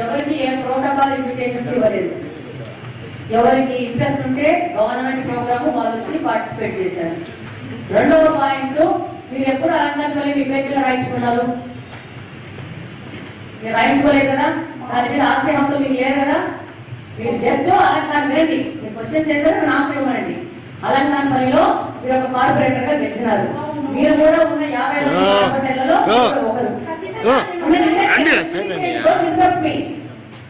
ఎవరికి ఏ protocol invitations ఇవ్వలేదు. ఎవరికి ఇంట్రెస్ట్ ఉంటే గవర్నమెంట్ ప్రోగ్రామ్ వాళ్ళు వచ్చి పార్టిసిపేట్ చేశారు. రెండవ పాయింట్, మీరు ఎప్పుడు అలంకరణపల్లి మీ పేరు మీద రాయించుకున్నారు? మీరు రాయించుకోలేదు కదా, దాని మీద ఆస్తి హక్కులు మీకు లేదు కదా. మీరు జస్ట్ అలంకారం వినండి, మీరు క్వశ్చన్ చేశారు, మీరు ఆన్సర్ ఇవ్వండి. అలంకరణపల్లిలో మీరు ఒక కార్పొరేటర్ గా గెలిచినారు. మీరు కూడా ఉన్న 50 కార్పొరేటర్లలో ఒకరు.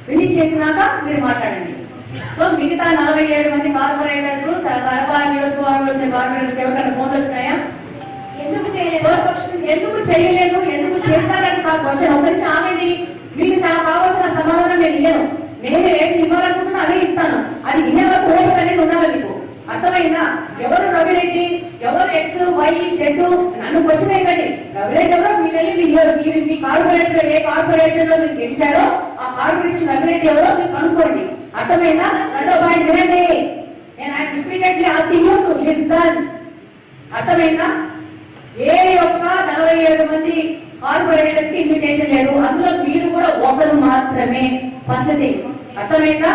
ఫినిష్ చేసినాక మీరు మాట్లాడండి. సో మిగతా 47 మంది కార్పొరేటర్స్ కడప నియోజకవర్గంలో వచ్చిన కార్పొరేటర్స్ ఎవరికైనా ఫోన్లు వచ్చినాయా? ఎందుకు చేయలేదు, ఎందుకు చేస్తారని కాదు క్వశ్చన్. ఒక నిమిషం ఆగండి, మీకు చాలా కావాల్సిన సమాధానం నేను ఇయ్యను. నేను ఏం ఇవ్వాలనుకుంటున్నా అదే ఇస్తాను. అది వినే వరకు ఓపిక అనేది ఉండాలి మీకు. అర్థమైందా? ఎవరు రవిరెడ్డి, ఎవరు ఎక్స్ వై జెడ్, నన్ను క్వశ్చన్ వేయకండి. రవిరెడ్డి ఎవరో మీరు వెళ్ళి మీ కార్పొరేటర్ ఏ కార్పొరేషన్ లో మీరు గెలిచారో ఆ కార్పొరేషన్ రవిరెడ్డి ఎవరో మీరు కనుక్కోండి. అర్థమైందా? రెండో పాయింట్ వినండి. నేను I repeatedly asking you to listen. అర్థమైందా? ఏ ఒక్క 47 మంది కార్పొరేటర్స్ కి ఇన్విటేషన్ లేదు. అందులో మీరు కూడా ఒకరు మాత్రమే. ఫస్ట్ థింగ్ అర్థమైందా?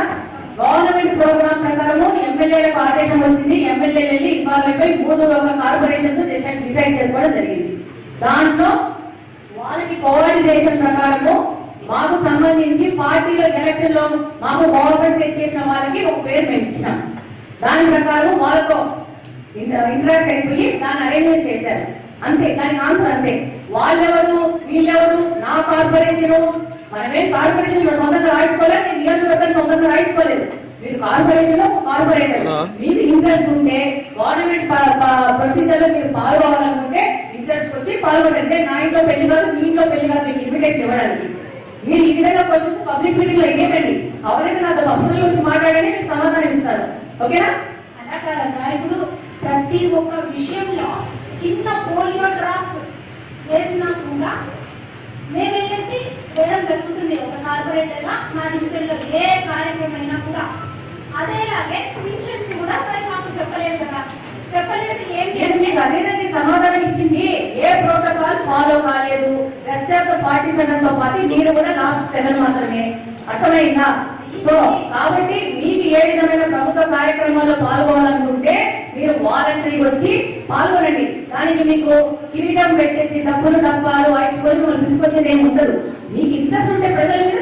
గవర్నమెంట్ ప్రోగ్రామ్ ప్రకారము ఎమ్మెల్యేలకు ఆదేశం వచ్చింది. ఎమ్మెల్యేలు వెళ్ళి ఇన్వాల్వ్ అయిపోయి 3 కార్పొరేషన్స్ డిసైడ్ చేసుకోవడం జరిగింది. దాంట్లో వాళ్ళకి కోఆర్డినేషన్ ప్రకారము మాకు సంబంధించి పార్టీలో ఎలక్షన్ లో మాకు గవర్నమెంట్ చేసిన వాళ్ళకి ఒక పేరు మేము ఇచ్చినాం. దాని ప్రకారం వాళ్ళతో ఇంటరాక్ట్ అయిపోయి దాన్ని అరేంజ్మెంట్ చేశారు. అంతే, దానికి ఆన్సర్ అంతే. వాళ్ళెవరు వీళ్ళెవరు, నా కార్పొరేషన్, మనమేం కార్పొరేషన్ సొంతంగా రాయించుకోలేదు, నేను నియోజకవర్గాన్ని సొంతంగా రాయించుకోలేదు. మీరు కార్పొరేషన్ కార్పొరేటర్, మీకు ఇంట్రెస్ట్ ఉంటే గవర్నమెంట్ ప్రొసీజర్ లో మీరు పాల్గొవాలనుకుంటే ఇంట్రెస్ట్ వచ్చి పాల్గొంటే నా ఇంట్లో పెళ్లి కాదు, మీ ఇంట్లో పెళ్లి కాదు మీకు ఇన్విటేషన్ ఇవ్వడానికి. మీరు ఈ విధంగా క్వశ్చన్స్ పబ్లిక్ మీటింగ్ లో ఇవ్వండి. ఎవరైతే నాతో పక్షుల గురించి మాట్లాడని మీకు సమాధానం ఇస్తారు. ఓకేనా? అలా ఇప్పుడు ప్రతి ఒక్క విషయంలో చిన్న పోలియో డ్రాప్స్ వేసినా కూడా మేము వెళ్ళేసి వేయడం జరుగుతుంది. ఒక కార్పొరేటర్ గా మా డివిజన్ లో ఏ కార్యక్రమం అయినా కూడా అదేలాగే పెన్షన్స్ కూడా మరి మాకు చెప్పలేదు కదా. చెప్పలేదు ఏంటి? మీకు అదేనండి సమాధానం ఇచ్చింది. ఏ ప్రోటోకాల్ ఫాలో కాలేదు. రెస్ట్ ఆఫ్ 47 తో పాటు మీరు కూడా లాస్ట్ 7 మాత్రమే. అర్థమైందా? సో కాబట్టి మీకు ఏ విధమైన ప్రభుత్వ కార్యక్రమాల్లో పాల్గొనాలనుకుంటే మీరు వాలంటరీ వచ్చి పాల్గొనండి. దానికి మీకు కిరీటం పెట్టేసి డబ్బులు డబ్బాలు వాయించుకొని మిమ్మల్ని తీసుకొచ్చేది ఏమి ఉండదు. మీకు ఇంట్రెస్ట్ ఉంటే ప్రజల మీద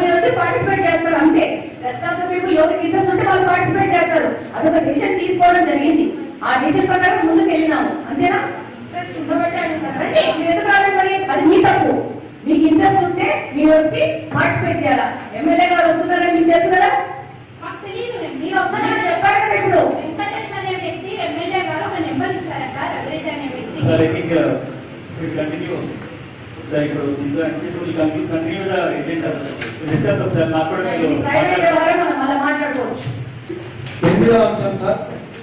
మీరు వచ్చి పార్టిసిపేట్ చేస్తారు అంతే. రెస్ట్ ఆఫ్ ద పీపుల్ ఎవరికి ఇంట్రెస్ట్ ఉంటే వాళ్ళు పార్టిసిపేట్ చేస్తారు. అదొక డిసిషన్ తీసుకోవడం జరిగింది. ఆ డిసిషన్ ప్రకారం ముందుకు వెళ్ళినాము. అంతేనా? ఇంట్రెస్ట్ ఉండబట్టి అడుగుతారు. మీరు ఎందుకు రాలేదు మరి? అది మీ తప్పు. మీకు ఇంట్రెస్ట్ ఉంటే మీరు వచ్చి పార్టిసిపేట్ చేయాలా. ఎమ్మెల్యే గారు వస్తున్నారని మీకు తెలుసు కదా. మాకు తెలియదు. మీరు వస్తారని చెప్పారు కదా. ఇప్పుడు వెంకటేష్ అనే వ్యక్తి ఎమ్మెల్యే గారు ఒక నెంబర్ ఇచ్చారట. రవిరెడ్డి అనే వ్యక్తి ప్రైవేట్ వ్యవహారం మనం మళ్ళీ మాట్లాడుకోవచ్చు. 8వ అంశం సార్,